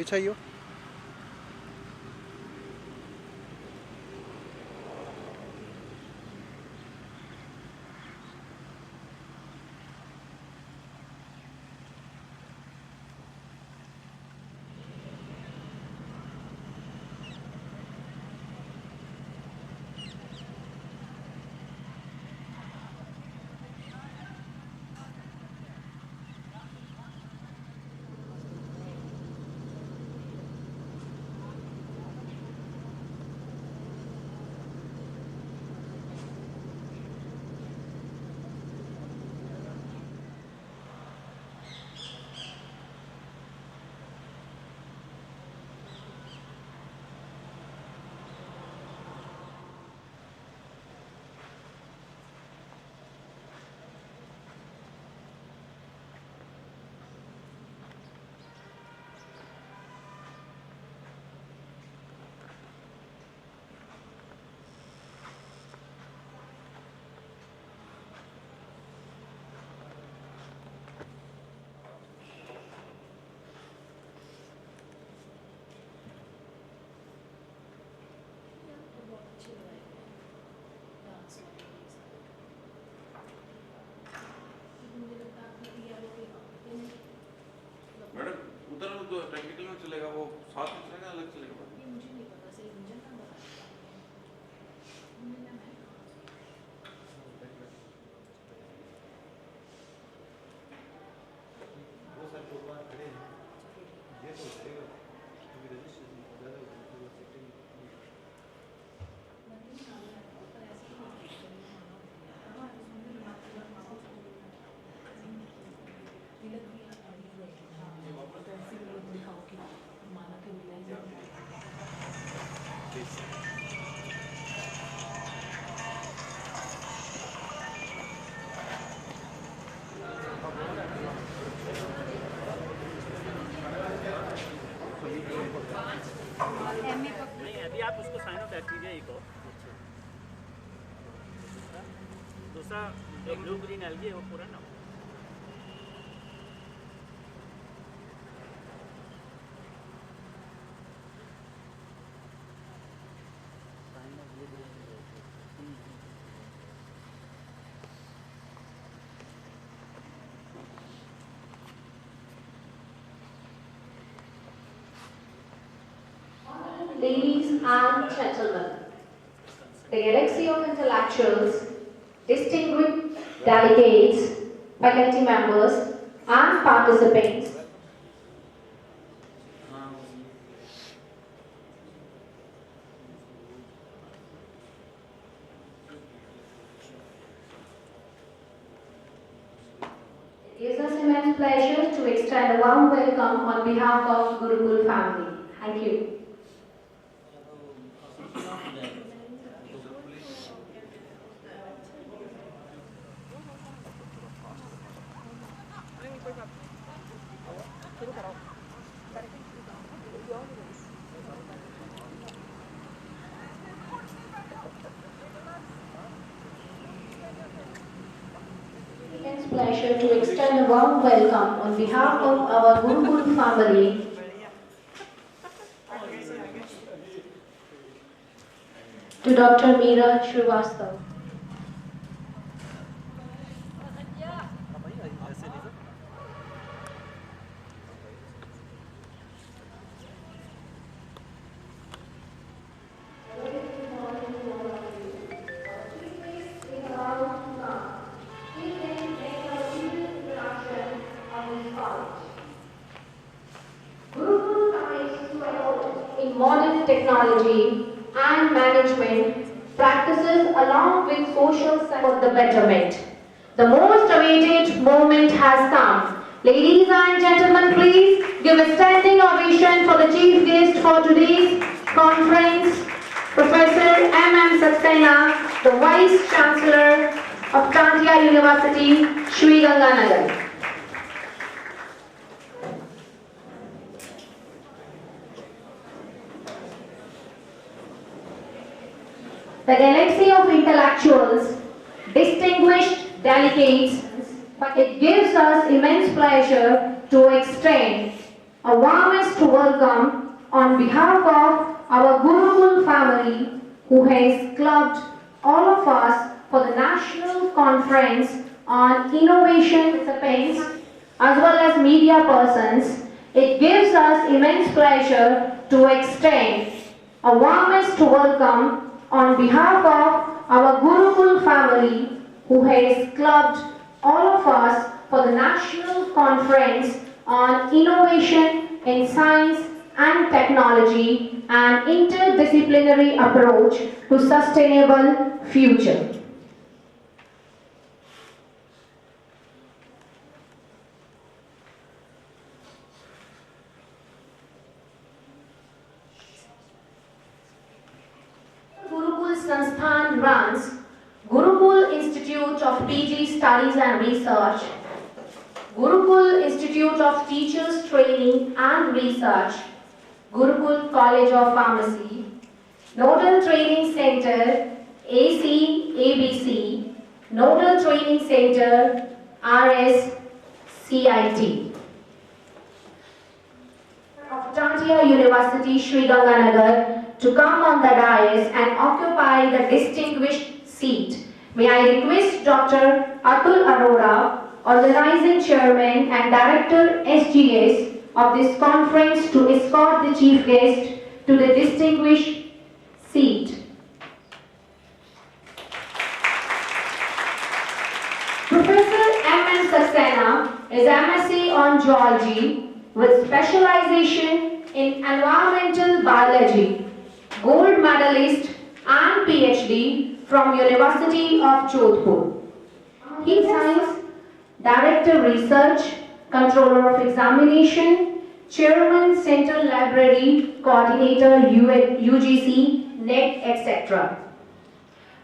पीछे आइयो। मैडम उधर तो टेक्निकल में चलेगा, वो साथ में चलेगा अलग चलेगा? ये मुझे नहीं पता, सही इंजन का बता वो सर तो बाहर खड़े हैं, ये तो चलेगा क्योंकि रजिस्ट्रेशन ज़्यादा हो जाएगा तो सेटिंग नहीं अभी आप उसको साइन आउट कीजिए एक और दूसरा जो ब्लू ग्रीन एलगी है वो पूरा ना Ladies and gentlemen, the galaxy of intellectuals, distinguished delegates, faculty members, and participants. It gives us immense pleasure to extend a warm welcome on behalf of Gurukul family. Thank you. It's a pleasure to extend a warm welcome on behalf of our Gurukul family to Dr. Meera Srivastav. In modern technology and management practices along with social science for the betterment. The most awaited moment has come. Ladies and gentlemen, please give a standing ovation for the chief guest for today's conference, Professor M.M. Saxena, the Vice Chancellor of Tantia University, Sri Ganganagar. The galaxy of intellectuals, distinguished delegates, it gives us immense pleasure to extend a warmest welcome on behalf of our Gurukul family who has clubbed all of us for the National Conference on Innovation Participants as well as media persons. It gives us immense pleasure to extend a warmest welcome on behalf of our Gurukul family who has clubbed all of us for the National Conference on Innovation in Science and Technology and Interdisciplinary Approach to Sustainable Future. Gurukul Sansthan runs Gurukul Institute of PG Studies and Research, Gurukul Institute of Teachers Training and Research, Gurukul College of Pharmacy, Nodal Training Center ACABC, Nodal Training Center RSCIT. Of Tantia University, Sri Ganganagar, to come on the dais and occupy the distinguished seat. May I request Dr. Atul Arora, Organizing Chairman and Director SGS of this conference, to escort the Chief Guest to the distinguished seat. Professor M.N. Saxena is MSc on Geology with specialization in environmental biology, gold medalist and PhD from University of Jodhpur. He is Science Director Research, Controller of Examination, Chairman Central Library, Coordinator UGC, NET, etc.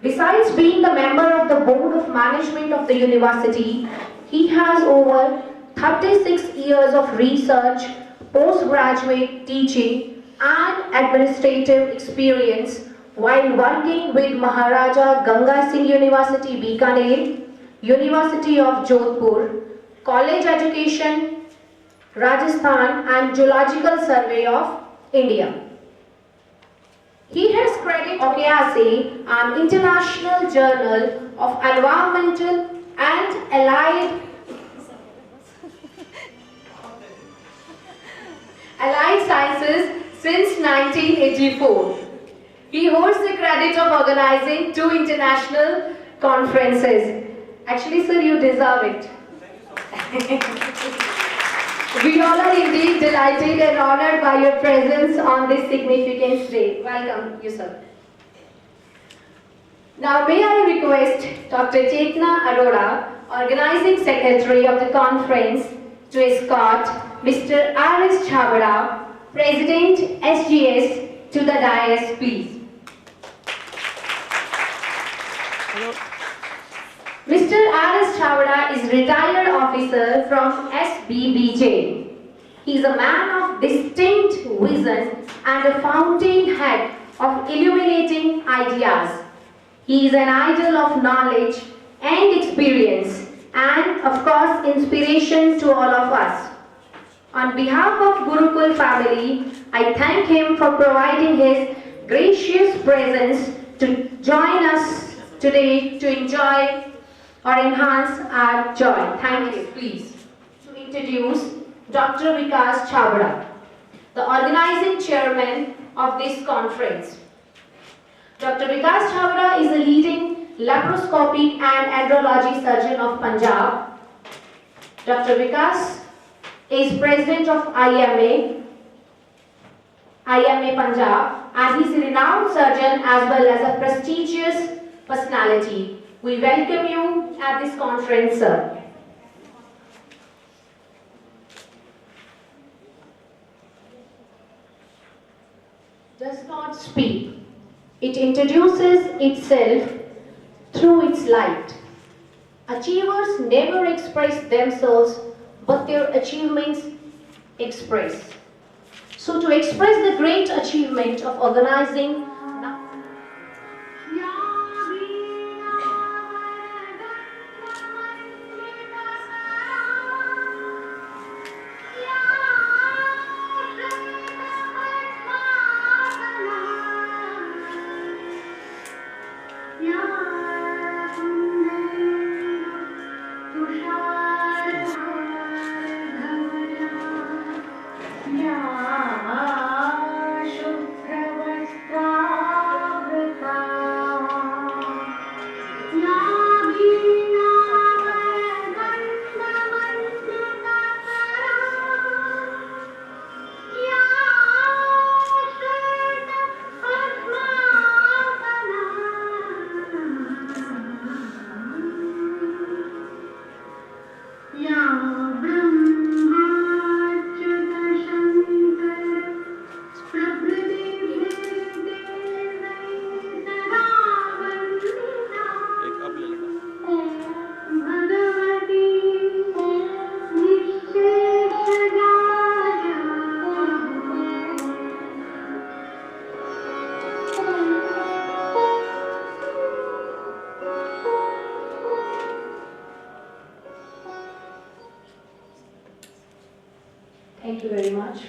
Besides being the member of the Board of Management of the University, he has over 36 years of research, postgraduate teaching and administrative experience while working with Maharaja Ganga Singh University, Bikaner, University of Jodhpur, College Education, Rajasthan and Geological Survey of India. He has credit of IASE, an international journal of environmental and allied sciences since 1984. He holds the credit of organizing 2 international conferences. Actually, sir, you deserve it. We all are indeed delighted and honored by your presence on this significant day. Welcome, you sir. Now, may I request Dr. Chetna Arora, Organizing Secretary of the conference, to escort Mr. R.S. Chabra, President SGS, to the dais, please. Hello. Mr. R.S. Chabra is retired officer from SBBJ. He is a man of distinct vision and a fountainhead of illuminating ideas. He is an idol of knowledge and experience and, of course, inspiration to all of us. On behalf of Gurukul family, I thank him for providing his gracious presence to join us today to enjoy or enhance our joy. Thank you. Please to introduce Dr. Vikas Chabra, the organizing chairman of this conference. Dr. Vikas Chabra is a leading laparoscopic and andrology surgeon of Punjab. Dr. Vikas is president of IMA Punjab, and he is a renowned surgeon as well as a prestigious personality. We welcome you at this conference, sir. Does not speak. It introduces itself through its light. Achievers never express themselves, but their achievements express. So to express the great achievement of organizing Thank you very much.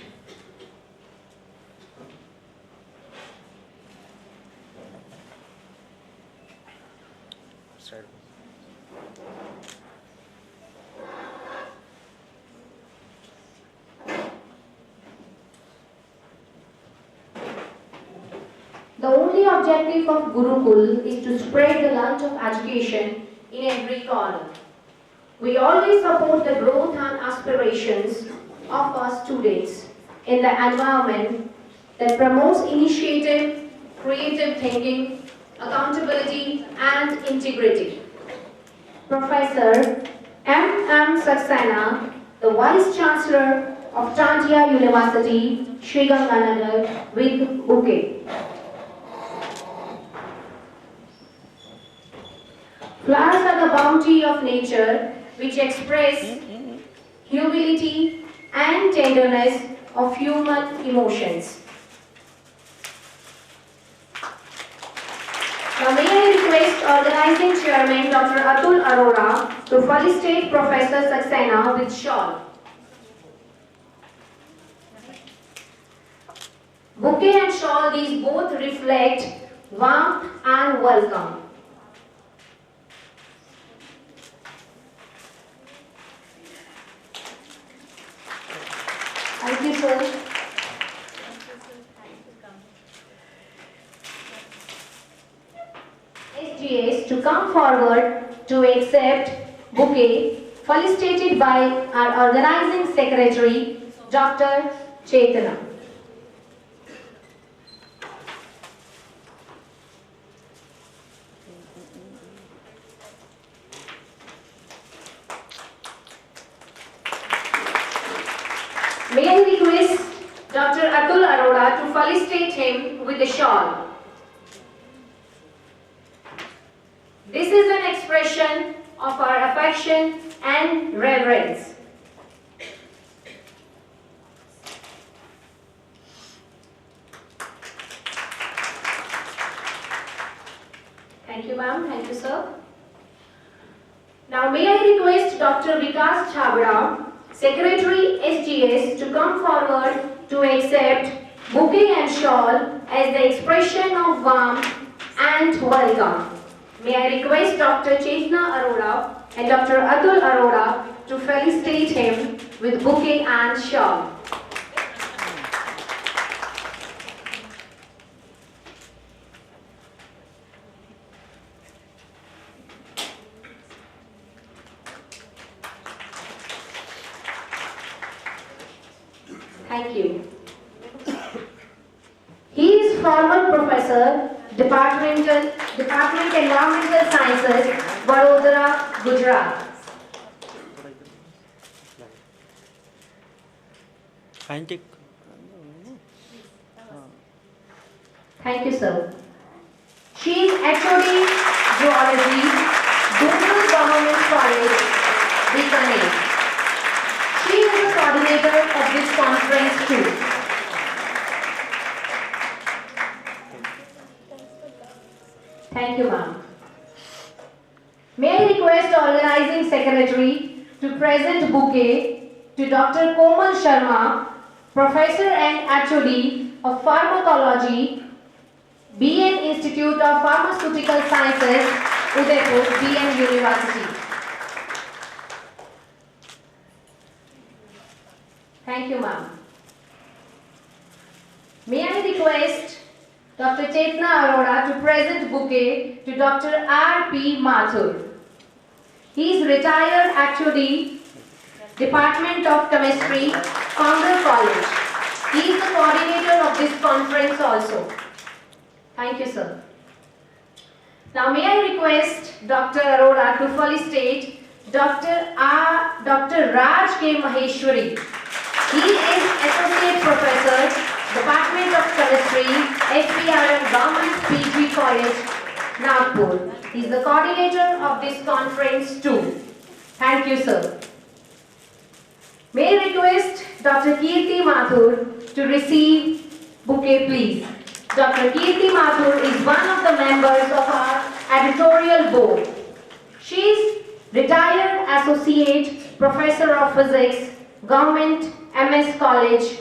The only objective of Gurukul is to spread the light of education in every corner. We always support the growth and aspirations of our students in the environment that promotes initiative, creative thinking, accountability and integrity. Professor M. Saxena, the Vice Chancellor of Tantia University, Sriganganagar, with bouquet. Flowers are the bounty of nature which express humility and tenderness of human emotions. Now may I request Organizing Chairman Dr. Atul Arora to felicitate Professor Saxena with shawl. Bouquet and shawl, these both reflect warmth and welcome. Thank you, sir. SGS to come forward to accept bouquet, felicitated by our Organizing Secretary, Dr. Chetana. May I request Dr. Atul Arora to felicitate him with a shawl. This is an expression of our affection and reverence. Thank you, ma'am. Thank you, sir. Now, may I request Dr. Vikas Chabra, Secretary SGS, to come forward to accept bouquet and shawl as the expression of warmth and welcome. May I request Dr. Chetna Arora and Dr. Atul Arora to felicitate him with bouquet and shawl. Thank you. He is former professor, Department Environmental Sciences, Vadodara, Gujarat. Scientific. Thank you, sir. She is HOD Zoology, Dungal Government College, Bikaner. She is the coordinator of this conference too. Thank you, ma'am. May I request the Organizing Secretary to present bouquet to Dr. Komal Sharma, Professor and HOD of Pharmacology, BN Institute of Pharmaceutical Sciences, Udaipur, BN University. Thank you, ma'am. May I request Dr. Chetna Arora to present bouquet to Dr. R.P. Mathur. He is retired HOD, Department of Chemistry, Congress College. He is the coordinator of this conference also. Thank you, sir. Now may I request Dr. Arora to felicitate Dr. Raj K. Maheshwari. He is Associate Professor, Department of Chemistry, SPRM Government PG College, Nagpur. He is the coordinator of this conference too. Thank you, sir. May I request Dr. Kirti Mathur to receive bouquet, please. Dr. Kirti Mathur is one of the members of our editorial board. She is retired Associate Professor of Physics, Government MS College,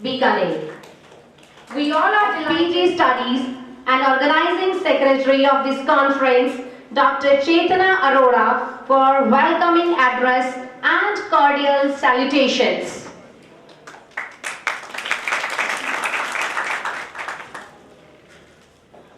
Bikaner. We all are delighted PG Studies and Organizing Secretary of this conference, Dr. Chetana Arora, for welcoming address and cordial salutations.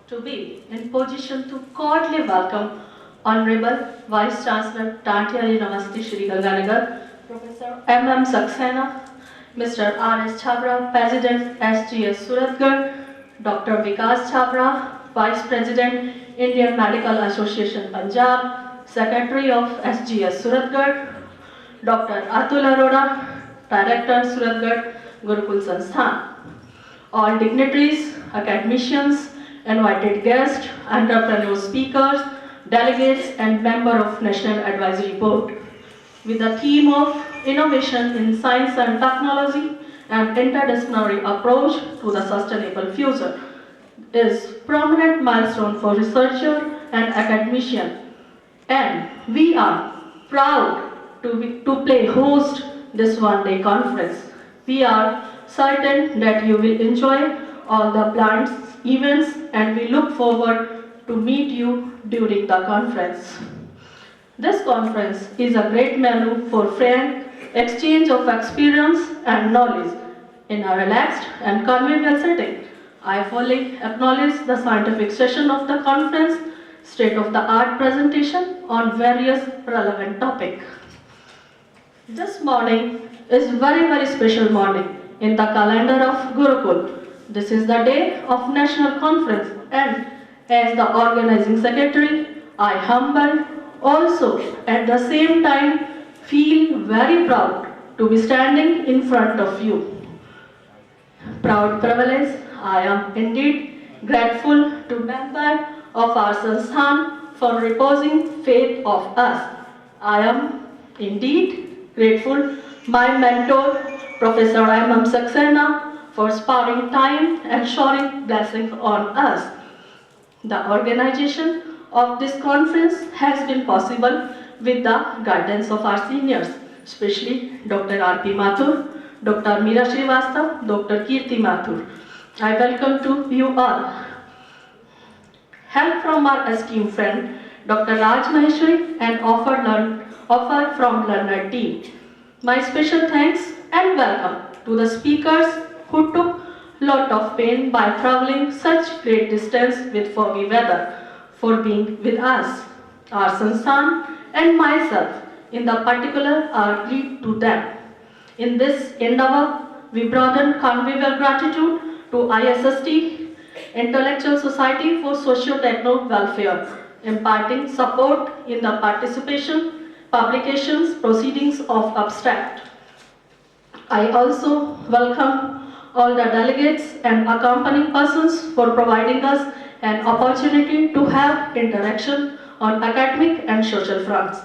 To be in position to cordially welcome Honorable Vice Chancellor Tantia University Shri Ganganagar, Professor M.M. Saxena, Mr. R.S. Chhabra, President SGS Suratgarh, Dr. Vikas Chhabra, Vice President Indian Medical Association Punjab, Secretary of SGS Suratgarh, Dr. Atul Arora, Director Suratgarh Gurukul Sansthan, all dignitaries, academicians, invited guests, entrepreneur speakers, delegates and members of National Advisory Board. With the theme of innovation in science and technology and interdisciplinary approach to the sustainable future is prominent milestone for researcher and academician, and we are proud to play host this one-day conference. We are certain that you will enjoy all the planned events and we look forward to meet you during the conference. This conference is a great venue for frank exchange of experience and knowledge in a relaxed and convivial setting. I fully acknowledge the scientific session of the conference, state-of-the-art presentation on various relevant topics. This morning is very special morning in the calendar of Gurukul. This is the day of national conference, and as the organizing secretary, I humble also at the same time feel very proud to be standing in front of you. Proud privilege, I am indeed grateful to member of our Sansthan for reposing faith of us. I am indeed grateful my mentor, Professor M.M. Saxena, for sparing time and showering blessings on us. The organization of this conference has been possible with the guidance of our seniors, especially Dr. R.P. Mathur, Dr. Meera Srivastava, Dr. Kirti Mathur. I welcome to you all. Help from our esteemed friend, Dr. Raj Maheshwari, and offer from learner team. My special thanks and welcome to the speakers who took lot of pain by traveling such great distance with foggy weather for being with us. Our Sansthan and myself in the particular are grateful to them. In this endeavor, we broaden convivial gratitude to ISST, Intellectual Society for Socio-Techno Welfare, imparting support in the participation, publications, proceedings of abstract. I also welcome all the delegates and accompanying persons for providing us an opportunity to have interaction on academic and social fronts.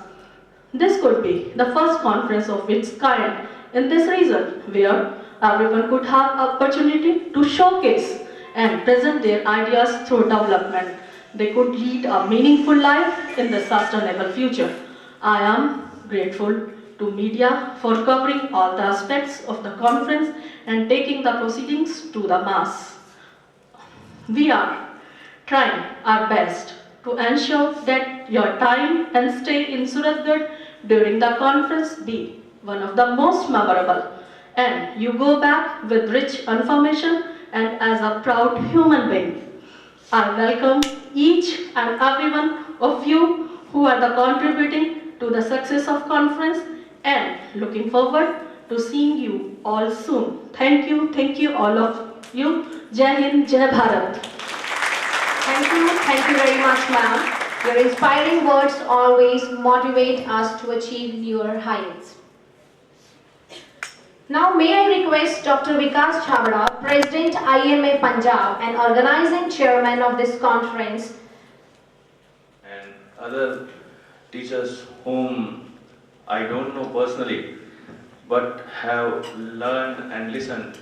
This could be the first conference of its kind in this region where everyone could have opportunity to showcase and present their ideas through development. They could lead a meaningful life in the sustainable future. I am grateful to media for covering all the aspects of the conference and taking the proceedings to the mass. We are trying our best to ensure that your time and stay in Suratgarh during the conference be one of the most memorable, and you go back with rich information and as a proud human being. I welcome each and every one of you who are contributing to the success of conference and looking forward to seeing you all soon. Thank you all of you. Jai Hind, Jai Bharat. Thank you very much, ma'am. Your inspiring words always motivate us to achieve newer heights. Now may I request Dr. Vikas Chhabra, President IMA Punjab and Organizing Chairman of this conference, and other teachers whom I don't know personally, but have learned and listened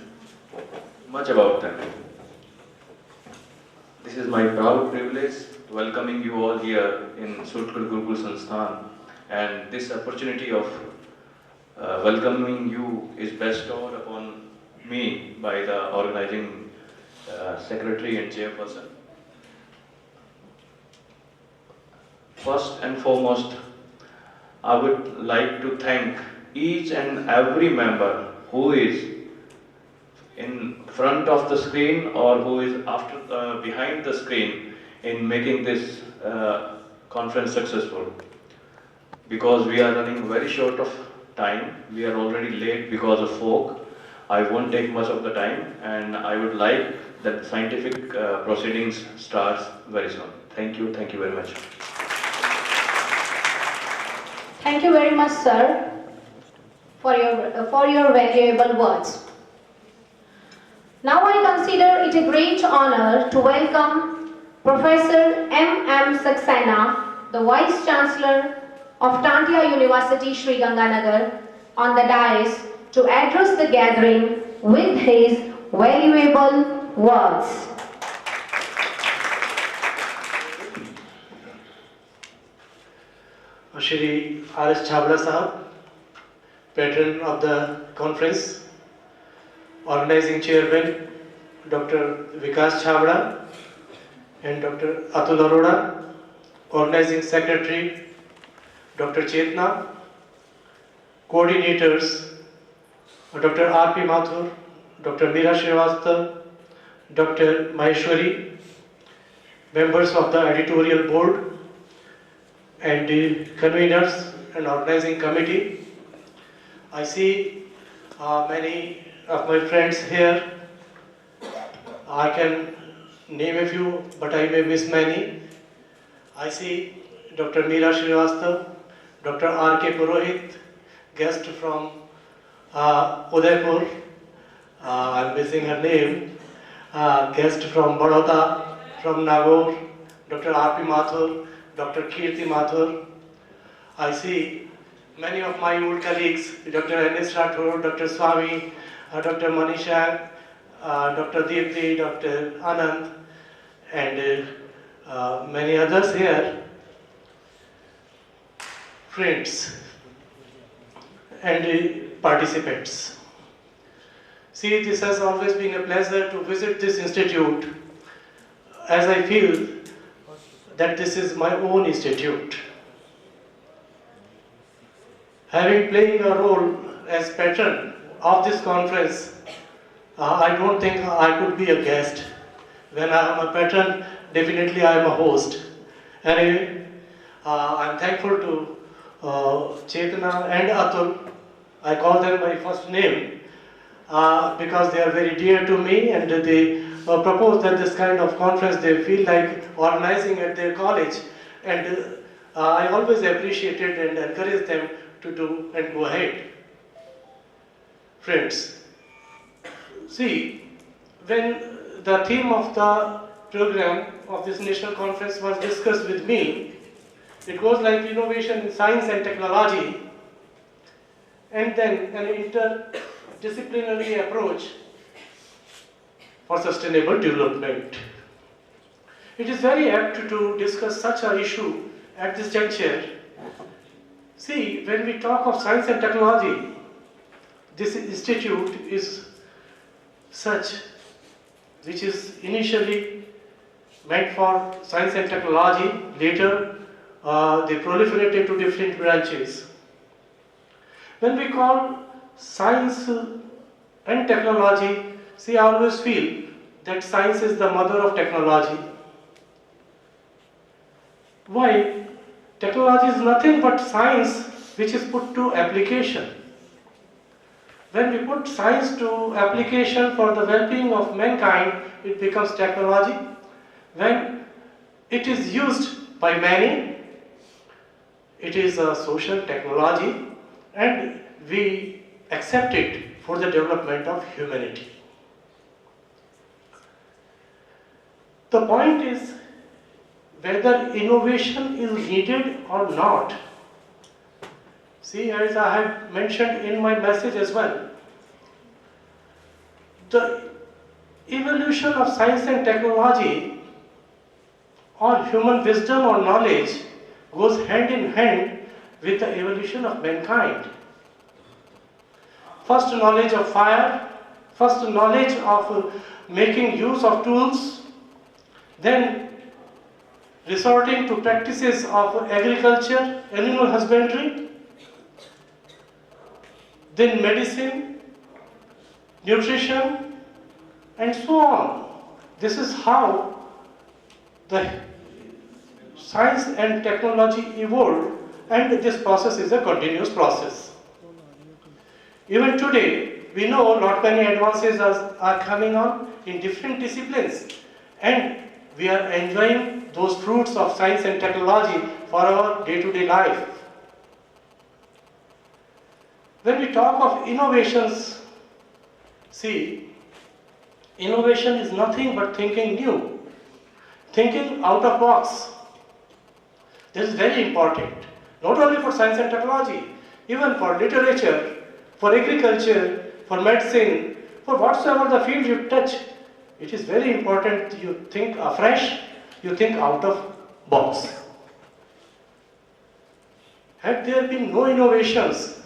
much about them. This is my proud privilege welcoming you all here in Suratgarh Gurukul Sansthan, and this opportunity of welcoming you is bestowed upon me by the organizing secretary and chairperson. First and foremost, I would like to thank each and every member who is in front of the screen or who is behind the screen in making this conference successful. Because we are running very short of time, we are already late because of fog. I won't take much of the time, and I would like that scientific proceedings starts very soon. Thank you very much. Thank you very much, sir, for your valuable words. Now I consider it a great honor to welcome Professor M.M. Saxena, the Vice Chancellor of Tantia University, Sri Ganganagar, on the dais to address the gathering with his valuable words. Shri R.S. Chabra Sahab, patron of the conference, organizing chairman Dr. Vikas Chabra and Dr. Atul Arora, organizing secretary Dr. Chetna, coordinators Dr. R.P. Mathur, Dr. Meera Srivastava, Dr. Maheshwari, members of the editorial board and the conveners and organizing committee. I see many of my friends here. I can name a few, but I may miss many. I see Dr. Meera Srivastava, Dr. R.K. Purohit, guest from Udaipur, I'm missing her name, guest from Baroda, from Nagaur, Dr. R.P. Mathur, Dr. Kirti Mathur. I see many of my old colleagues, Dr. N.S. Rathore, Dr. Swami, Dr. Manisha, Dr. Deepthi, Dr. Anand, and many others here, friends and participants. See, this has always been a pleasure to visit this institute, as I feel that this is my own institute. Having playing a role as patron of this conference, I don't think I could be a guest. When I am a patron, definitely I am a host. Anyway, I'm thankful to Chetna and Atul. I call them by first name because they are very dear to me, and they propose that this kind of conference they feel like organizing at their college, and I always appreciated and encourage them to do and go ahead. Friends, see, when the theme of the program of this national conference was discussed with me, it was like innovation in science and technology, and then an interdisciplinary approach for sustainable development. It is very apt to discuss such an issue at this juncture. See, when we talk of science and technology, this institute is such, which is initially meant for science and technology, later they proliferated to different branches. When we call science and technology, see, I always feel that science is the mother of technology. Why? Technology is nothing but science which is put to application. When we put science to application for the well-being of mankind, it becomes technology. When it is used by many, it is a social technology, and we accept it for the development of humanity. The point is whether innovation is needed or not. See, as I have mentioned in my message as well, the evolution of science and technology or human wisdom or knowledge goes hand in hand with the evolution of mankind. first knowledge of fire, first knowledge of making use of tools, then resorting to practices of agriculture, animal husbandry, then medicine, nutrition, and so on. This is how the science and technology evolved, and this process is a continuous process. Even today, we know lot many advances are coming on in different disciplines, and we are enjoying those fruits of science and technology for our day-to-day life. When we talk of innovations, see, innovation is nothing but thinking new, thinking out of box. This is very important, not only for science and technology, even for literature, for agriculture, for medicine, for whatsoever the field you touch. It is very important you think afresh, you think out of box. Had there been no innovations,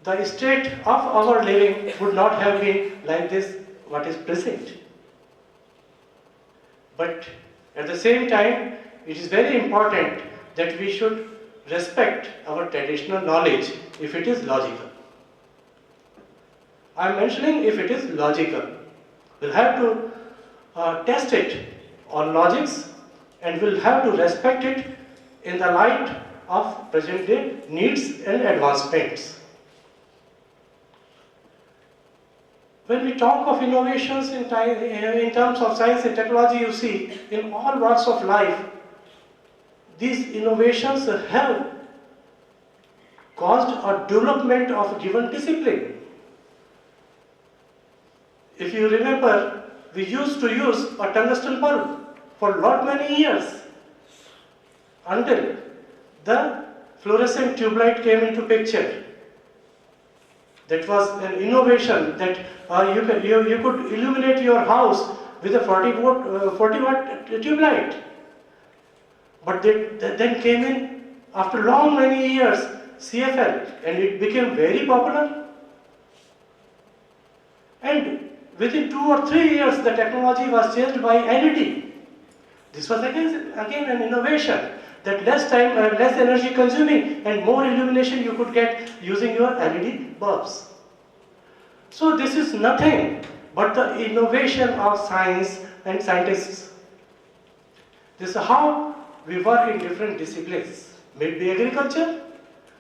the state of our living would not have been like this, what is present. But at the same time, it is very important that we should respect our traditional knowledge if it is logical. I am mentioning if it is logical. We'll have to test it on logics, and we'll have to respect it in the light of present day needs and advancements. When we talk of innovations in terms of science and technology, you see, in all walks of life, these innovations have caused a development of a given discipline. If you remember, we used to use a tungsten bulb for lot many years until the fluorescent tube light came into picture. That was an innovation that you could illuminate your house with a 40 watt tube light. But then came in, after long many years, CFL, and it became very popular. And within 2 or 3 years, the technology was changed by LED. This was again an innovation, that less time, less energy consuming, and more illumination you could get using your LED bulbs. So this is nothing but the innovation of science and scientists. This is how we work in different disciplines. May it be agriculture.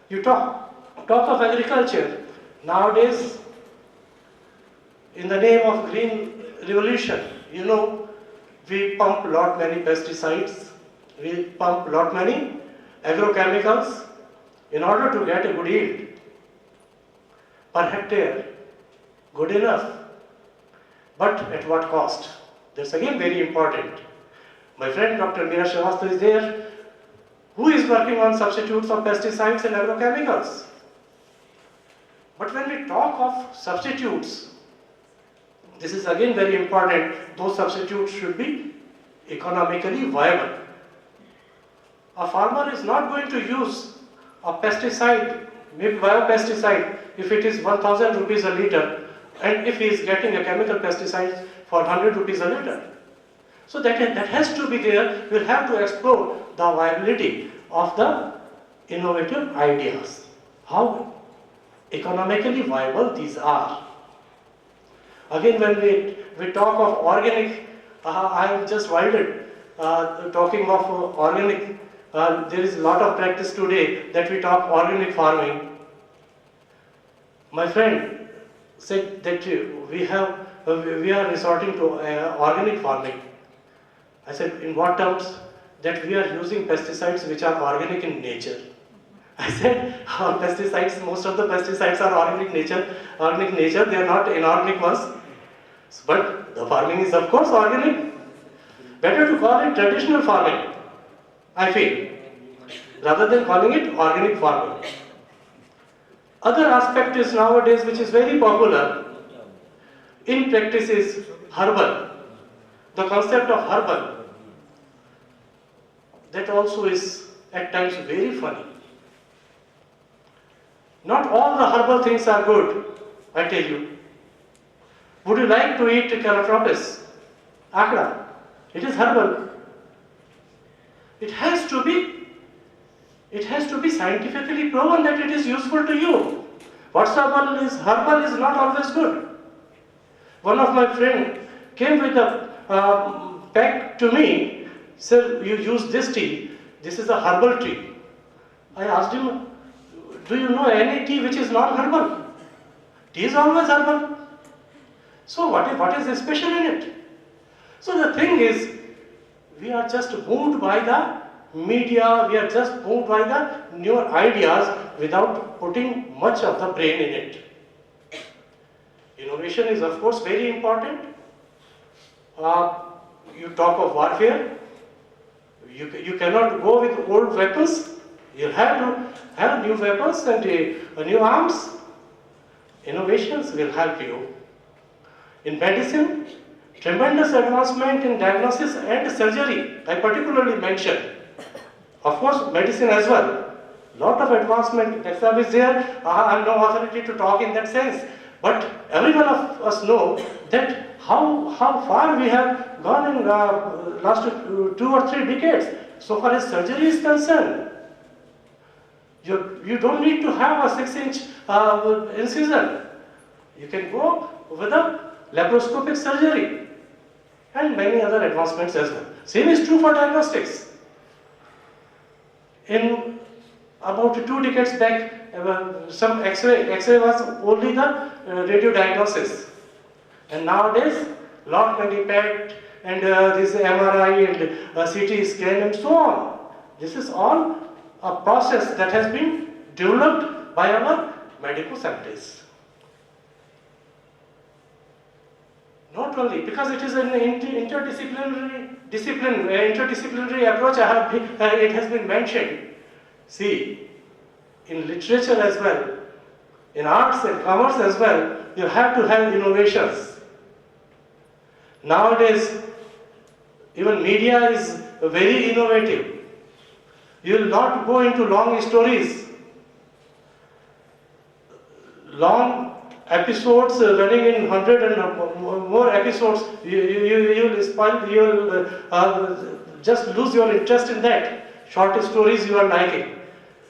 You talk of agriculture. Nowadays, in the name of green revolution, you know, we pump lot many pesticides, we pump lot many agrochemicals in order to get a good yield per hectare. Good enough, but at what cost? That's again very important. My friend Dr. Meera Srivastava is there, who is working on substitutes of pesticides and agrochemicals. But when we talk of substitutes, this is again very important. Those substitutes should be economically viable. A farmer is not going to use a pesticide, maybe biopesticide, if it is 1000 rupees a liter, and if he is getting a chemical pesticide for 100 rupees a liter. So that has to be there. We'll have to explore the viability of the innovative ideas. How economically viable these are. Again, when we talk of organic, I am just wilded talking of organic. There is a lot of practice today that we talk organic farming. My friend said that we are resorting to organic farming. I said, in what terms? That we are using pesticides which are organic in nature. I said, pesticides, most of the pesticides are organic nature, they are not inorganic ones. But the farming is of course organic. Better to call it traditional farming, I feel, rather than calling it organic farming. Other aspect is nowadays, which is very popular in practice, is herbal. The concept of herbal, that also is at times very funny. Not all the herbal things are good. I tell you. Would you like to eat Calotropis? Akra. It is herbal. It has to be scientifically proven that it is useful to you. What's herbal is not always good. One of my friends came with a pack to me, sir, you use this tea, this is a herbal tea. I asked him, do you know any tea which is not herbal? Tea is always herbal. So what is special in it? So the thing is, we are just moved by the media, we are just moved by the newer ideas without putting much of the brain in it. Innovation is of course very important. You talk of warfare, you cannot go with old weapons, you have to have new weapons and new arms. Innovations will help you. In medicine, tremendous advancement in diagnosis and surgery, I particularly mentioned. Of course, medicine as well. Lot of advancement, next time is there, I have no authority to talk in that sense. But every one of us know that how far we have gone in last 2 or 3 decades. So far as surgery is concerned, you don't need to have a 6-inch incision. You can go with a laparoscopic surgery and many other advancements as well. Same is true for diagnostics. In about 2 decades back, some X-ray was only the radio diagnosis. And nowadays, lot many PET and this MRI and CT scan and so on. This is all a process that has been developed by our medical scientists. Not only because it is an interdisciplinary approach, it has been mentioned. See, in literature as well, in arts and commerce as well, you have to have innovations. Nowadays, even media is very innovative. You will not go into long stories, long episodes running in 100 and more episodes. You will just lose your interest in that. Short stories you are liking,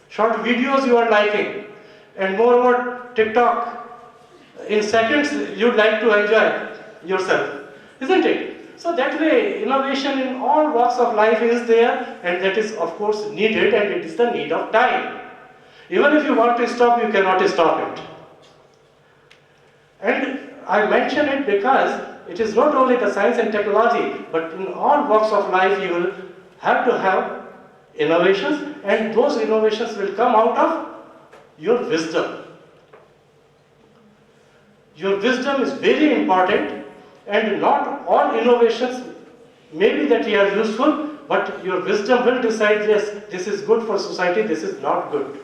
short videos you are liking, and moreover TikTok. In seconds you'd like to enjoy yourself, isn't it? So that way innovation in all walks of life is there, and that is of course needed, and it is the need of time. Even if you want to stop, you cannot stop it. And I mention it because it is not only the science and technology, but in all walks of life you will have to have innovations, and those innovations will come out of your wisdom. Your wisdom is very important, and not all innovations may be that they are useful, but your wisdom will decide, yes, this is good for society, this is not good.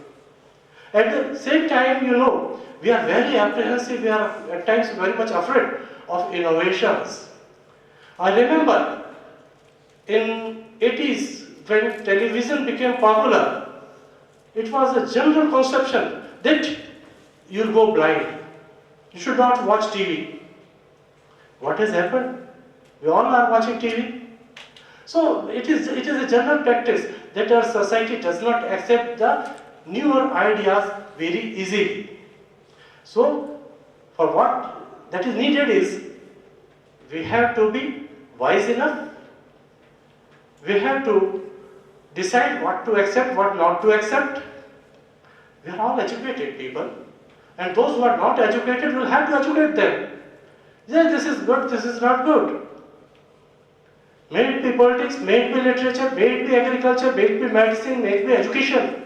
At the same time, we are very apprehensive, we are at times very much afraid of innovations. I remember in 80s, when television became popular, it was a general conception that you'll go blind. You should not watch TV. What has happened? We all are watching TV. So it is a general practice that our society does not accept the newer ideas very easily. So for what that is needed is, we have to be wise enough. We have to decide what to accept, what not to accept. We are all educated people, and those who are not educated will have to educate them. Yes, this is good, this is not good. May it be politics, may it be literature, may it be agriculture, may it be medicine, may it be education.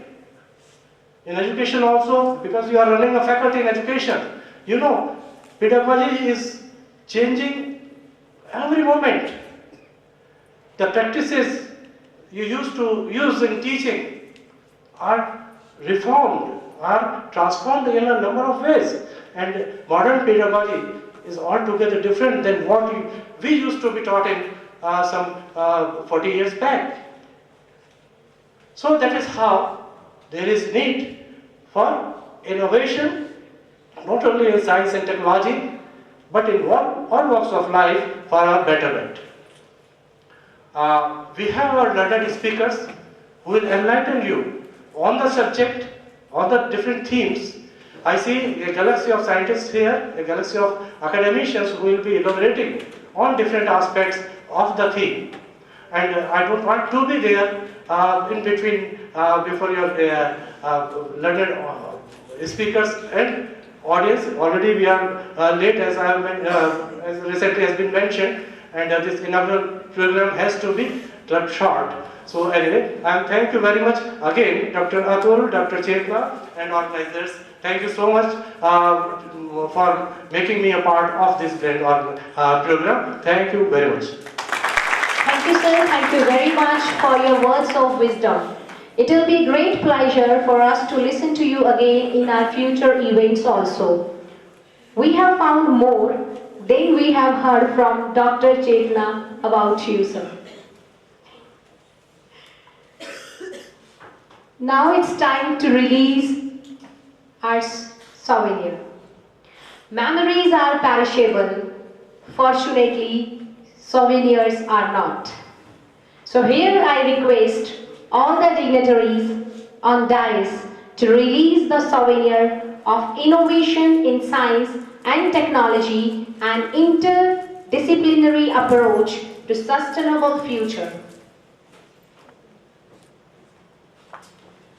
In education also, because you are running a faculty in education, pedagogy is changing every moment. The practices you used to use in teaching are reformed, are transformed in a number of ways. And modern pedagogy is altogether different than what we used to be taught in some 40 years back. So that is how there is need for innovation not only in science and technology, but in all walks of life for our betterment. We have our learned speakers who will enlighten you on the subject, on the different themes. I see a galaxy of scientists here, a galaxy of academicians who will be elaborating on different aspects of the theme. And I don't want to be there in between before your learned speakers and audience. Already we are late, as as recently has been mentioned, and this inaugural program has to be cut short. So anyway, and thank you very much again, Dr. Atul, Dr. Chetna, and organizers. Thank you so much for making me a part of this grand program. Thank you very much. Thank you, sir. Thank you very much for your words of wisdom. It will be a great pleasure for us to listen to you again in our future events also. We have found more than we have heard from Dr. Chetna about you, sir. Now it's time to release our souvenir. Memories are perishable. Fortunately, souvenirs are not. So here I request all the dignitaries on dais to release the souvenir of innovation in science and technology and interdisciplinary approach to sustainable future.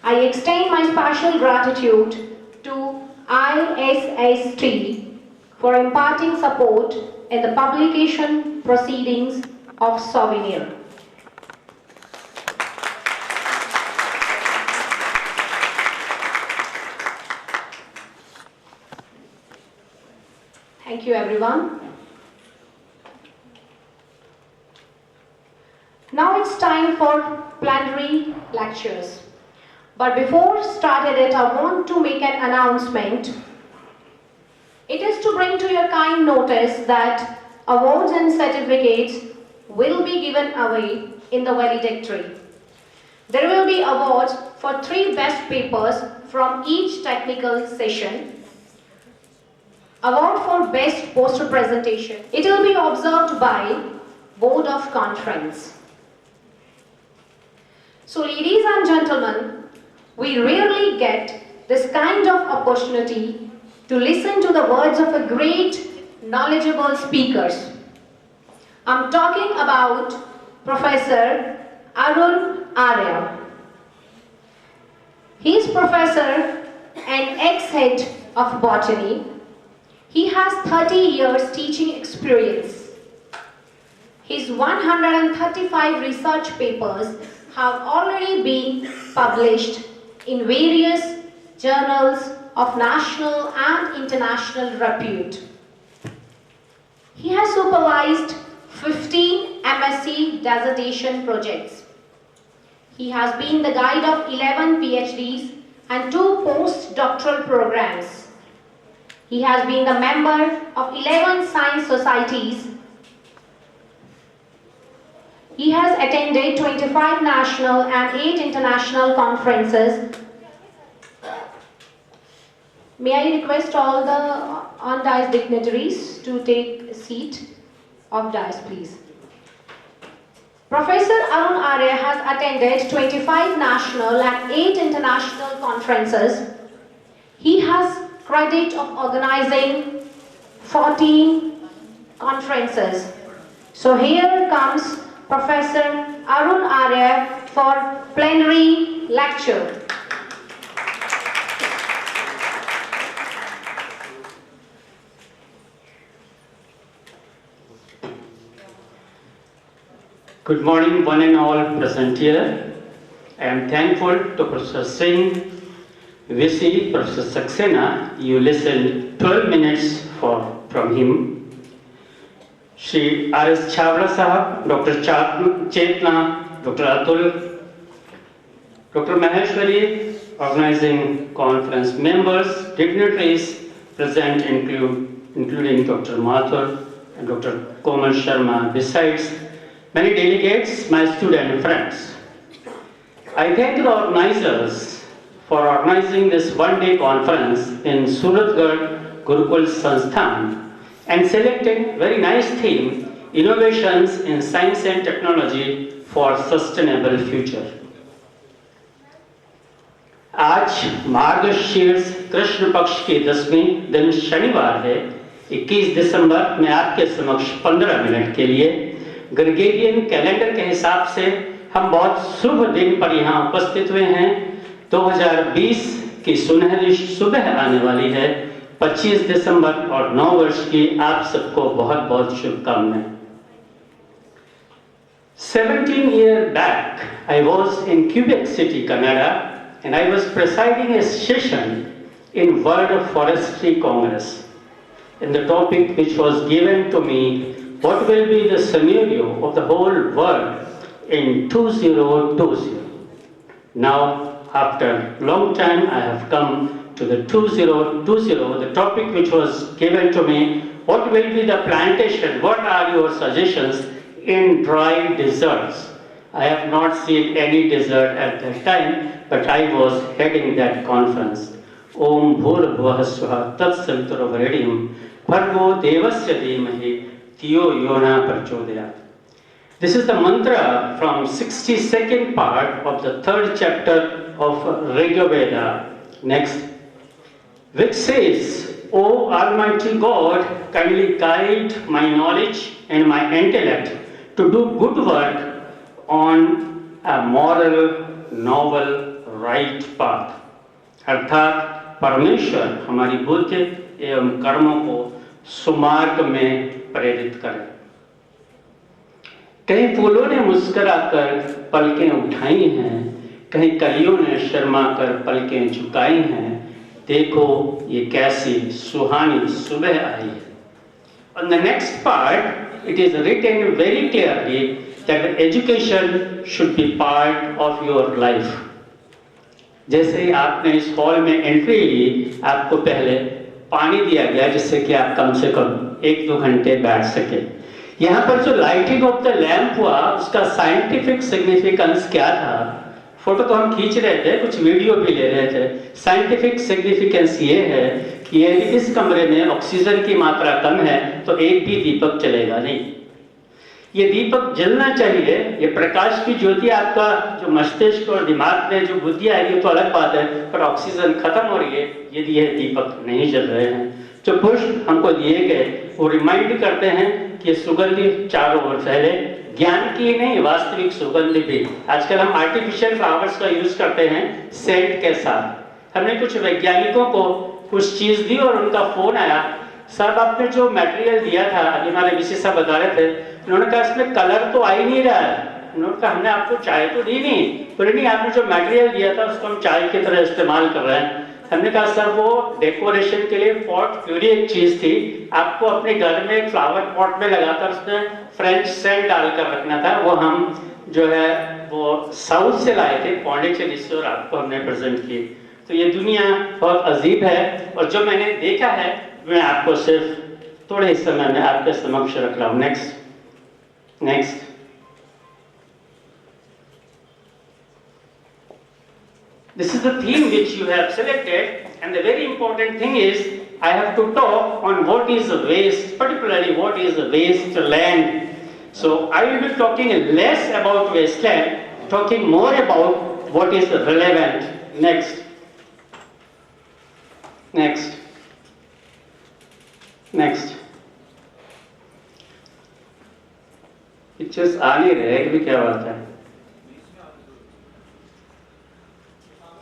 I extend my special gratitude to ISST for imparting support in the publication proceedings of souvenir. Thank you, everyone. Now it's time for plenary lectures. But before starting it, I want to make an announcement. It is to bring to your kind notice that awards and certificates will be given away in the valedictory. There will be awards for 3 best papers from each technical session. Award for best poster presentation. It will be observed by Board of Conference. So ladies and gentlemen, we rarely get this kind of opportunity to listen to the words of a great, knowledgeable speakers. I'm talking about Professor Arun Arya. He is professor and ex-head of botany. He has 30 years teaching experience. His 135 research papers have already been published in various journals of national and international repute. He has supervised 15 MSc dissertation projects. He has been the guide of 11 PhDs and 2 postdoctoral programs. He has been the member of 11 science societies. He has attended 25 national and 8 international conferences. May I request all the on-dais dignitaries to take a seat of dais, please. Professor Arun Arya has attended 25 national and 8 international conferences. He has credit of organizing 14 conferences. So here comes Professor Arun Arya for plenary lecture. Good morning, one and all present here. I am thankful to Professor Singh, VC, Professor Saxena. You listened 12 minutes from him. Shri R.S. Chhavra Sahab, Dr. Chetna, Dr. Atul, Dr. Maheshwari, organizing conference members, dignitaries present including Dr. Mathur and Dr. Komal Sharma, besides many delegates, my student friends. I thank the organizers for organizing this one-day conference in Suratgarh, Gurukul Sansthan and selected very nice theme, Innovations in Science and Technology for Sustainable Future. आज मार्गशीर्ष कृष्ण पक्ष की 10वीं दिन शनिवार है। 21 दिसंबर में आपके समक्ष 15 मिनट के लिए ग्रेगोरियन कैलेंडर के हिसाब से हम बहुत शुभ दिन पर यहाँ उपस्थित हुए हैं। 2020 की सुनहरी सुबह आने वाली है। 25 दिसंबर और 9 वर्ष की आप सबको बहुत बहुत शुभकामनाएं। 17 years back, I was in Quebec City, Canada, and I was presiding a session in World Forestry Congress. And the topic which was given to me, what will be the scenario of the whole world in 2020. Now, after long time, I have come to the 2020, the topic which was given to me, what will be the plantation, what are your suggestions in dry deserts? I have not seen any desert at that time, but I was heading that conference. Om Bhur Bhuvah Swaha Tat Savitruvarenyam Bhargo Devasya Dhimahi Dhiyo Yona Prachodayat. This is the mantra from 62nd part of the 3rd chapter of Rig Veda. Next, which says, O Almighty God, kindly guide my knowledge and my intellect to do good work on a moral, noble, right path. अर्थात परमेश्वर हमारी बुद्धि एवं कर्मों को सुमार्ग में प्रेरित करें। कहीं फूलों ने मुस्कुराकर पलकें उठाई हैं, कहीं कलियों ने शर्माकर पलकें झुकाई हैं। देखो ये कैसी सुहानी सुबह आई है। On the next part, it is written very clearly that education should be part of your life. जैसे ही आपने इस हॉल में एंट्री ली, आपको पहले पानी दिया गया जिससे कि आप कम से कम 1-2 घंटे बैठ सके। यहाँ पर जो लाइटिंग ऑफ द लैंप हुआ, उसका साइंटिफिक सिग्निफिकेंस क्या था? फोटो तो हम खींच रहे थे, कुछ वीडियो भी ले रहे थे। साइंटिफिक सिग्निफिकेंस ये है कि यदि इस कमरे में ऑक्सीजन की मात्रा कम है तो एक भी दीपक चलेगा नहीं। ये दीपक जलना चाहिए। ये प्रकाश की ज्योति आपका जो मस्तिष्क और दिमाग में जो बुद्धि आएगी तो अलग बात है, पर ऑक्सीजन खत्म हो रही है यदि ये दीपक नहीं जल रहे हैं। जो पुष्प हमको दिए गए वो रिमाइंड करते हैं कि सुगंधि चारों ओर फैले। ज्ञान की नहीं, वास्तविक सुगंध भी। आजकल हम आर्टिफिशियल फ्लावर्स का यूज करते हैं सेंट के साथ। हमने कुछ वैज्ञानिकों को कुछ चीज दी और उनका फोन आया, सर आपने जो मटेरियल दिया था, अभी हमारे विशेष साहब बता रहे थे, उन्होंने कहा इसमें कलर तो आ ही नहीं रहा है। उन्होंने कहा हमने आपको चाय तो दी नहीं, बोले नहीं आपने जो मटेरियल दिया था उसको हम चाय की तरह इस्तेमाल कर रहे हैं। हमने कहा सर वो डेकोरेशन के लिए पॉट प्यूरी एक चीज थी, आपको अपने घर में एक फ्लावर पॉट में लगाकर उसमें फ्रेंच सेंट डालकर रखना था। वो हम जो है वो साउथ से लाए थे, पौंडीचेरी से, और आपको हमने प्रेजेंट की। तो ये दुनिया बहुत अजीब है और जो मैंने देखा है मैं आपको सिर्फ थोड़े ही समय में आपके समक्ष रख रहा हूँ। Next This is the theme which you have selected, and the very important thing is I have to talk on what is waste, particularly what is wasteland. So I will be talking less about wasteland, talking more about what is relevant. Next. Pictures आ नहीं रहे भी, क्या बात है?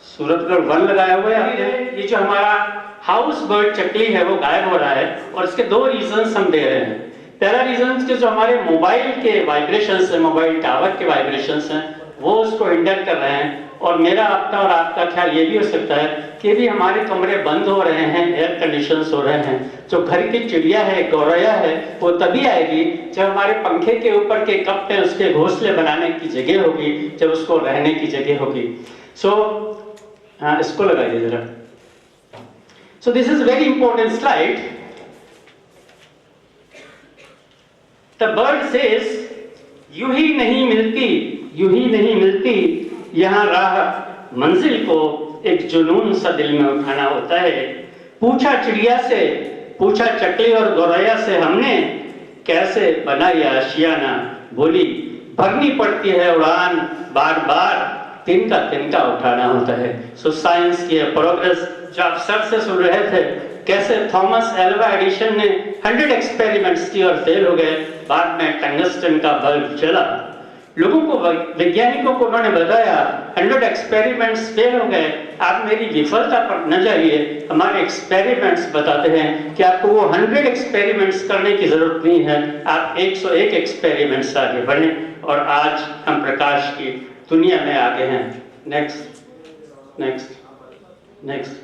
Suratgarh one लगाया हुआ है आपने। ये जो हमारा हाउस बर्ड चकली है वो गायब हो रहा है और इसके 2 रीजंस हम दे रहे हैं। पहला रीजन के जो हमारे मोबाइल के वाइब्रेशंस हैं, मोबाइल टावर के वाइब्रेशंस हैं, वो उसको हिंडर कर रहे हैं। और मेरा अपना और आपका ख्याल ये भी हो सकता है कि भी हमारे कमरे बंद हो रहे हैं, एयर कंडीशंस हो रहे हैं। जो घर की चिड़िया है, गौरैया है, वो तभी आएगी जब हमारे पंखे के ऊपर के कप पे उसके घोंसले बनाने की जगह होगी, जब उसको रहने की जगह होगी। हाँ, इसको लगाइए जरा। So this is very important slide. The bird says, यूं ही नहीं मिलती यहाँ राह, मंजिल को एक जुनून सा दिल में उठाना होता है। पूछा चिड़िया से, पूछा चकली और गौरैया से हमने, कैसे बनाई आशियाना, बोली भरनी पड़ती है उड़ान बार बार, तिनका उठाना होता है। सो साइंस की प्रोग्रेस जो आप सर से सुन रहे थे, कैसे थॉमस एल्वा एडिशन ने 100 एक्सपेरिमेंट्स की और फेल हो गए, बाद में टंगस्टन का बल्ब चला। लोगों को, वैज्ञानिकों को उन्होंने बताया 100 एक्सपेरिमेंट्स फेल हो गए, आप मेरी विफलता पर न जाइए, हमारे एक्सपेरिमेंट्स बताते हैं कि आपको वो 100 एक्सपेरिमेंट्स करने की जरूरत नहीं है, आप 101 एक्सपेरिमेंट्स आगे बढ़े और आज हम प्रकाश की दुनिया में आगे हैं। Next next next.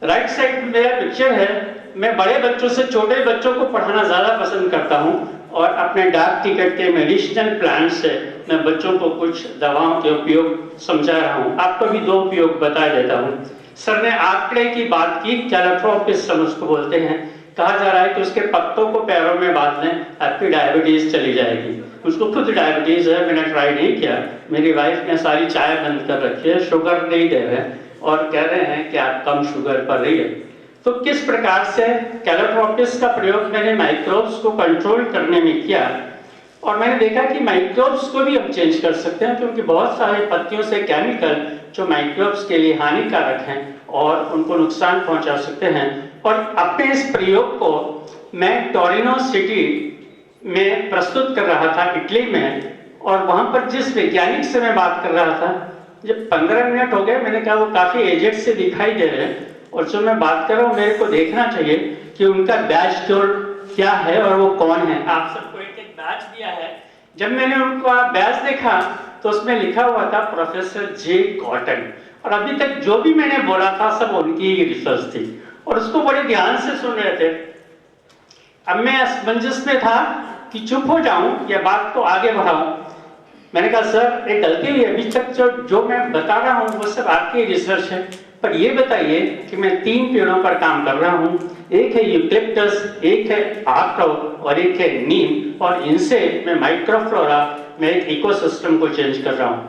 Right side मेरा पिक्चर है। मैं बड़े बच्चों से छोटे बच्चों को पढ़ाना ज़्यादा पसंद करता हूँ और अपने डाक टिकट के मेडिसिनल प्लान से मैं बच्चों को कुछ दवाओं के उपयोग समझा रहा हूँ। आपको भी 2 उपयोग बता देता हूँ। सर ने आंकड़े की बात की, कैलोट्रोपिस हम उसको बोलते हैं। कहा जा रहा है कि उसके पत्तों को पैरों में बांध लें, आपकी डायबिटीज चली जाएगी। उसको खुद डायबिटीज है, मैंने ट्राई नहीं किया। मेरी वाइफ ने सारी चाय बंद कर रखी है, शुगर नहीं दे रहे और कह रहे हैं कि आप कम शुगर पर रहिए। तो किस प्रकार से कैलोट्रोपिस का प्रयोग मैंने माइक्रोब्स को कंट्रोल करने में किया और मैंने देखा कि माइक्रोब्स को भी हम चेंज कर सकते हैं, क्योंकि बहुत सारे पत्तियों से केमिकल जो माइक्रोब्स के लिए हानिकारक हैं और उनको नुकसान पहुंचा सकते हैं। और अपने इस प्रयोग को मैं टोरिनो सिटी में प्रस्तुत कर रहा था, इटली में, और वहां पर जिस वैज्ञानिक से मैं बात कर रहा था, जब 15 मिनट हो गए, मैंने कहा वो काफी एजेड से दिखाई दे रहे हैं और जो मैं बात कर रहा हूँ मेरे को देखना चाहिए कि उनका बैच कोड क्या है और वो कौन है। आप सबको एक बैच दिया है। जब मैंने उनका बैच देखा तो उसमें लिखा हुआ था प्रोफेसर जे कॉटन, और अभी तक जो भी मैंने बोला था सब उनकी ही रिसर्च थी और उसको बड़े ध्यान से सुन रहे थे। अब मैं असमंजस में था कि चुप हो जाऊं या बात को आगे बढ़ाऊं। मैंने कहा सर एक गलती हुई, अभी तक जो मैं बता रहा हूँ वो सब आपकी रिसर्च है, पर ये बताइए कि मैं 3 पेड़ों पर काम कर रहा हूँ, एक है यूकेलिप्टस, एक है आर्ट्रो और एक है नीम, और इनसे मैं माइक्रोफ्लोरा में एक इकोसिस्टम को चेंज कर रहा हूँ।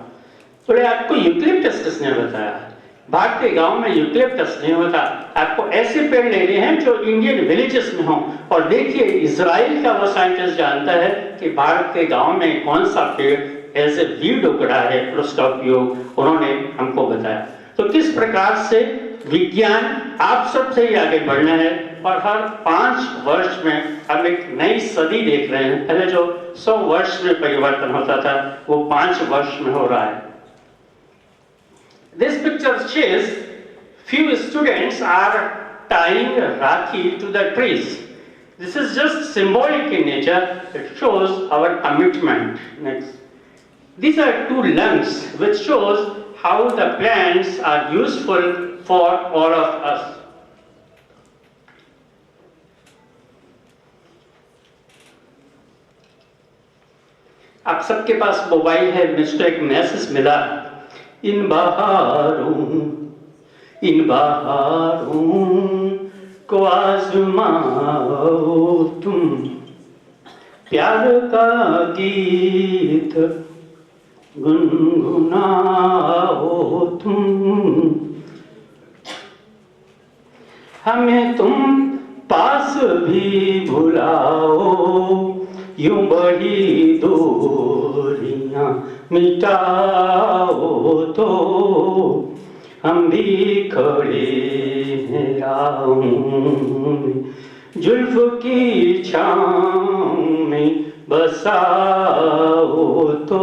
बोले आपको यूकेलिप्टस किसने बताया? भारत के गांव में यूकेलिप्टस नहीं होता, आपको ऐसे पेड़ लेने हैं जो इंडियन विलेजेस में हों। और देखिए इजराइल का वो साइंटिस्ट जानता है कि भारत के गांव में कौन सा पेड़ एज ए वीड उग रहा है और उसका उपयोग उन्होंने हमको बताया। तो किस प्रकार से विज्ञान आप सबसे ही आगे बढ़ना है और हर 5 वर्ष में हम एक नई सदी देख रहे हैं। पहले जो 100 वर्ष में परिवर्तन होता था वो 5 वर्ष में हो रहा है। This picture shows few students are tying Rakhi to the trees. This is just symbolic in nature. It shows our commitment. Next. These are 2 lungs which shows how the plants are useful for all of us. आप सबके पास mobile है, मुझको एक message मिला, इन बहारों को आजमाओ तुम, प्यार का गीत गुनगुनाओ तुम, हमें तुम पास भी बुलाओ, यूं बढ़ी दूरियां मिटाओ तो हम भी खड़े हैं राहों में, जुल्फ की छाँव में बसाओ तो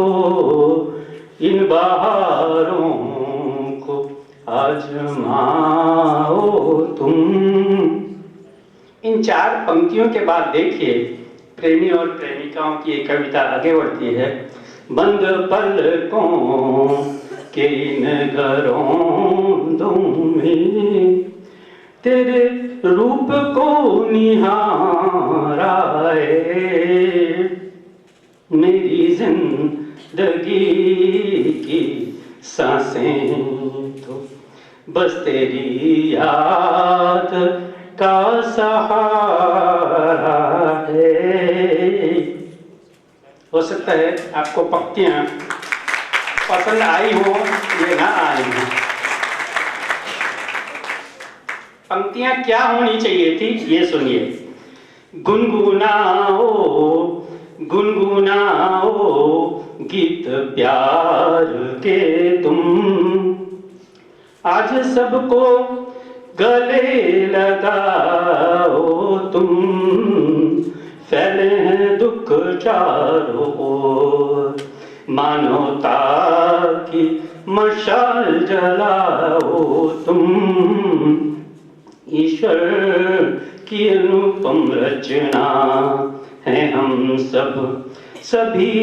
इन बहारों को आजमाओ तुम। इन 4 पंक्तियों के बाद देखिए प्रेमी और प्रेमिकाओं की एक कविता आगे बढ़ती है। बंद पलकों के इन घरों में तेरे रूप को निहारा है, मेरी जिंदगी की सांसें तो बस तेरी याद का सहारा है। हो सकता है आपको पंक्तियां पसंद आई हो या ना आई हो। पंक्तियां क्या होनी चाहिए थी ये सुनिए। गुनगुनाओ गुनगुनाओ गीत प्यार के तुम, आज सबको गले लगाओ तुम, फैले हैं दुख चारों ओर, मानवता की मशाल जलाओ तुम, ईश्वर की अनुपम रचना है हम सब, सभी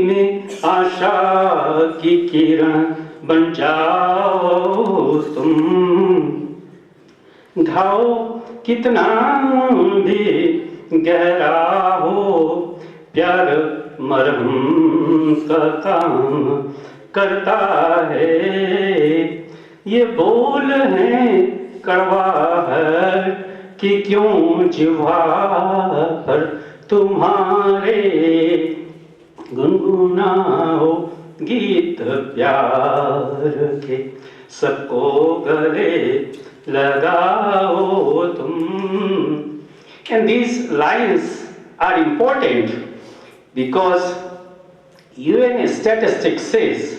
में आशा की किरण बन जाओ तुम। घाव कितना भी गहरा हो, प्यार मरहम का काम करता है। ये बोल है कड़वा है कि क्यों जिह्वा पर तुम्हारे, गुनगुनाओ गीत प्यार के, सबको गले लगाओ तुम। And these lines are important because UN statistics says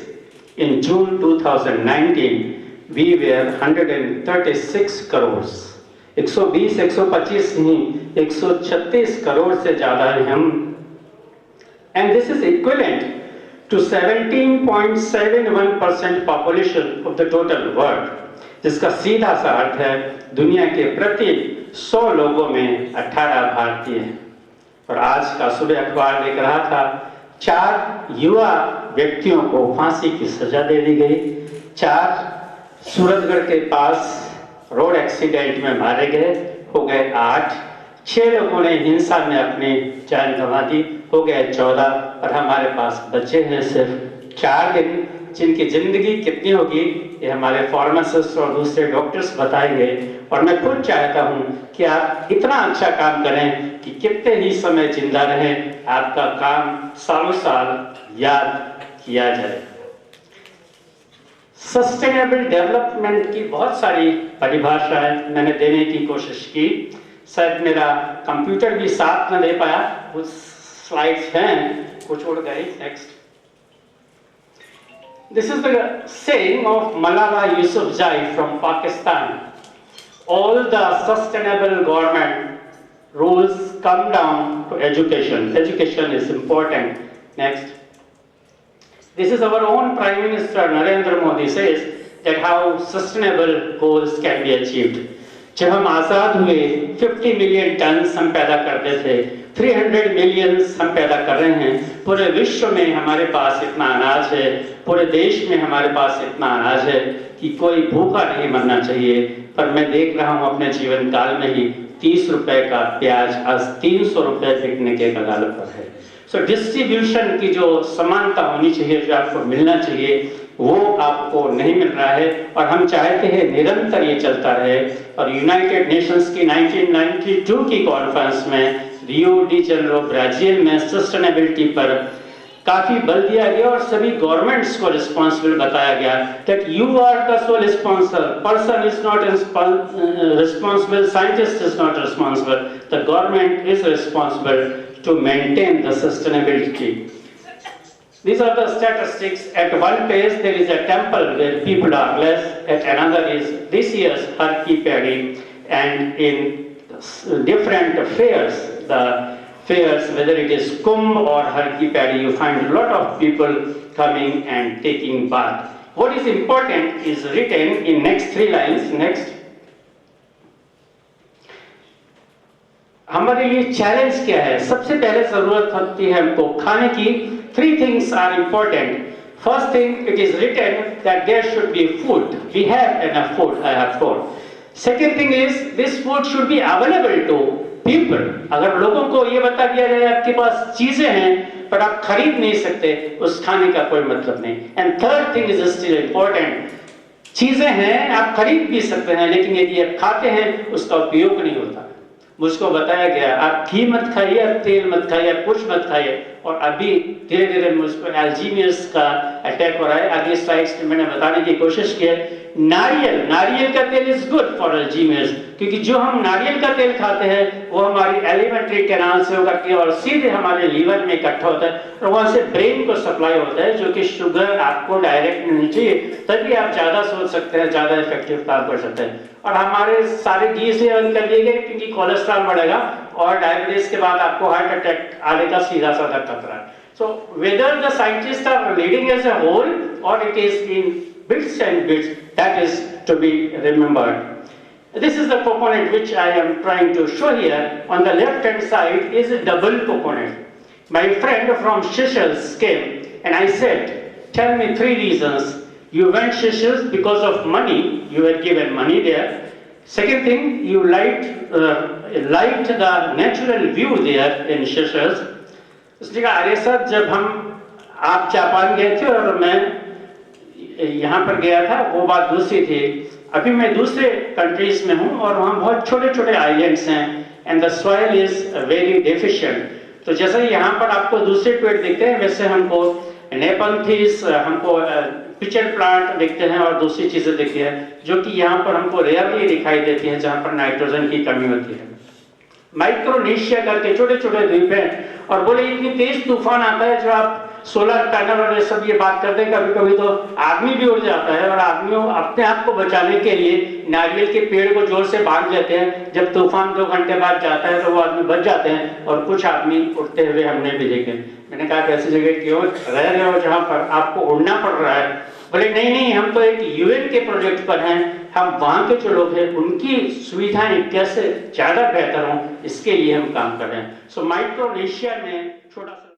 in June 2019 we were 136 crores, 120 125 नहीं 136 करोड़ से ज़्यादा हैं हम, and this is equivalent to 17.71% population of the total world, जिसका सीधा सा अर्थ है दुनिया के प्रति 100 लोगों में 18 भारतीय हैं। और आज का सुबह अखबार देख रहा था 4 युवा व्यक्तियों को फांसी की सजा दे दी गई, 4 सूरतगढ़ के पास रोड एक्सीडेंट में मारे गए, हो गए 8, 6 लोगों ने हिंसा में अपनी जान गंवा दी, हो गए 14, और हमारे पास बचे हैं सिर्फ 4 दिन, जिनकी जिंदगी कितनी होगी ये हमारे फार्मासिस्ट और दूसरे डॉक्टर्स बताएंगे। और मैं खुद चाहता हूं कि आप इतना अच्छा काम करें कि कितने ही समय जिंदा रहें, आपका काम सालों साल याद किया जाए। सस्टेनेबल डेवलपमेंट की बहुत सारी परिभाषाएं मैंने देने की कोशिश की, शायद मेरा कंप्यूटर भी साथ न दे पाया, कुछ स्लाइड्स हैं कुछ उड़ गए। Next, this is the saying of Malala Yousafzai from Pakistan. All the sustainable government rules come down to education. Education is important. Next. This is our own Prime Minister Narendra Modi says that how sustainable goals can be achieved. जब हम आज़ाद हुए 50 million ton हम पैदा करते थे, 300 million हम पैदा कर रहे हैं। पूरे विश्व में हमारे पास इतना अनाज है, पूरे देश में हमारे पास इतना अनाज है कि कोई भूखा नहीं मरना चाहिए। पर मैं देख रहा हूँ अपने जीवन काल में ही 30 रुपए का प्याज आज 300 रुपए बिकने के कगार पर है। सो डिस्ट्रीब्यूशन की जो समानता होनी चाहिए, जो आपको मिलना चाहिए, वो आपको नहीं मिल रहा है, और हम चाहते हैं निरंतर ये चलता रहे। और यूनाइटेड नेशंस की 1992 की कॉन्फ्रेंस में रियो डी जेनेरो ब्राजील में सस्टेनेबिलिटी पर काफी बल दिया गया और सभी गवर्नमेंट्स को रिस्पॉन्सिबल बताया गया that you are the sole sponsor, person is not responsible, scientist is not responsible, the government is responsible to maintain the sustainability. These are the statistics. At one place there is a temple where people are less, at another is this year's Har Ki Paidi, and in different fairs, the fairs, whether it is Kumbh or Har Ki Paidi, you find a lot of people coming and taking bath. What is important is written in next 3 lines. Next. हमारे लिए challenge क्या है? सबसे पहले जरूरत होती है हमको खाने की। 3 things are important. First thing, it is written that there should be food. We have enough food. I have food. Second thing is this food should be available to people. अगर लोगों को ये बता दिया जाए आपके पास चीजें हैं पर आप खरीद नहीं सकते, उस खाने का कोई मतलब नहीं। And third thing is still important. चीजें हैं आप खरीद भी सकते हैं, लेकिन यदि आप खाते हैं उसका उपयोग नहीं होता। मुझको बताया गया आप घी मत खाइए, आप तेल मत खाइए, आप कुछ मत खाइए, और अभी धीरे धीरे मुझको अल्जीमियर्स का अटैक हो रहा है। आगे स्लाइड्स में मैंने बताने की कोशिश की है, नारियल का तेल इज गुड फॉर अल्जीमियर्स, क्योंकि जो हम नारियल का तेल खाते हैं वो हमारी एलिमेंट्री कैनाल से होकर के और सीधे हमारे लीवर में इकट्ठा होता है और वहां से ब्रेन को सप्लाई होता है, जो कि शुगर आपको डायरेक्ट मिलनी चाहिए, तभी आप ज्यादा सोच सकते हैं, ज्यादा इफेक्टिव काम कर सकते हैं। और हमारे सारे घी से बंद कर दिए गए, क्योंकि कोलेस्ट्रॉल बढ़ेगा और डायबिटीज के बाद आपको हार्ट अटैक आने का सीधा साधा खतरा है। So whether the scientists are leading as a whole or it is in bits and bits, that is to be remembered. This is the component which I am trying to show here. On the left hand side is a double component. My friend from Seychelles came and I said, tell me 3 reasons. You went Seychelles because of money, you were given money there. Second thing, you liked the natural view there in Seychelles. उसने कहा, अरे sir, जब आप Japan गए थे और मैं यहाँ पर गया था, वो बात दूसरी थी। अभी मैं दूसरे कंट्रीज में हूँ और वहाँ बहुत छोटे छोटे आइलैंड्स हैं and the soil is very deficient. तो जैसे यहाँ पर आपको दूसरे पेड़ दिखते हैं, वैसे हमको नेपंथीस, हमको पिचर प्लांट दिखते हैं और दूसरी चीजें दिखती हैं, जो कि यहाँ पर हमको रेयरली दिखाई देती हैं, जहाँ पर नाइट्रोजन की कमी होती है। माइक्रोनेशिया करके छोटे छोटे द्वीप हैं, और बोले इतनी तेज तूफान आता है, जो आप सोलर पैनल और ये सब ये बात करते हैं, कभी कभी तो आदमी भी उड़ जाता है, और आदमी अपने आप को बचाने के लिए नारियल के पेड़ को जोर से बांध लेते हैं। जब तूफान 2 घंटे बाद जाता है तो वो आदमी बच जाते हैं, और कुछ आदमी उड़ते हुए हमने भी देखे। मैंने कहा ऐसी जगह क्यों रह रहे हो जहाँ पर आपको उड़ना पड़ रहा है? बोले नहीं, हम तो एक यूएन के प्रोजेक्ट पर हैं, हम वहाँ के जो लोग हैं उनकी सुविधाएं कैसे ज्यादा बेहतर हों, इसके लिए हम काम कर रहे हैं। सो माइक्रोनेशिया में छोटा सा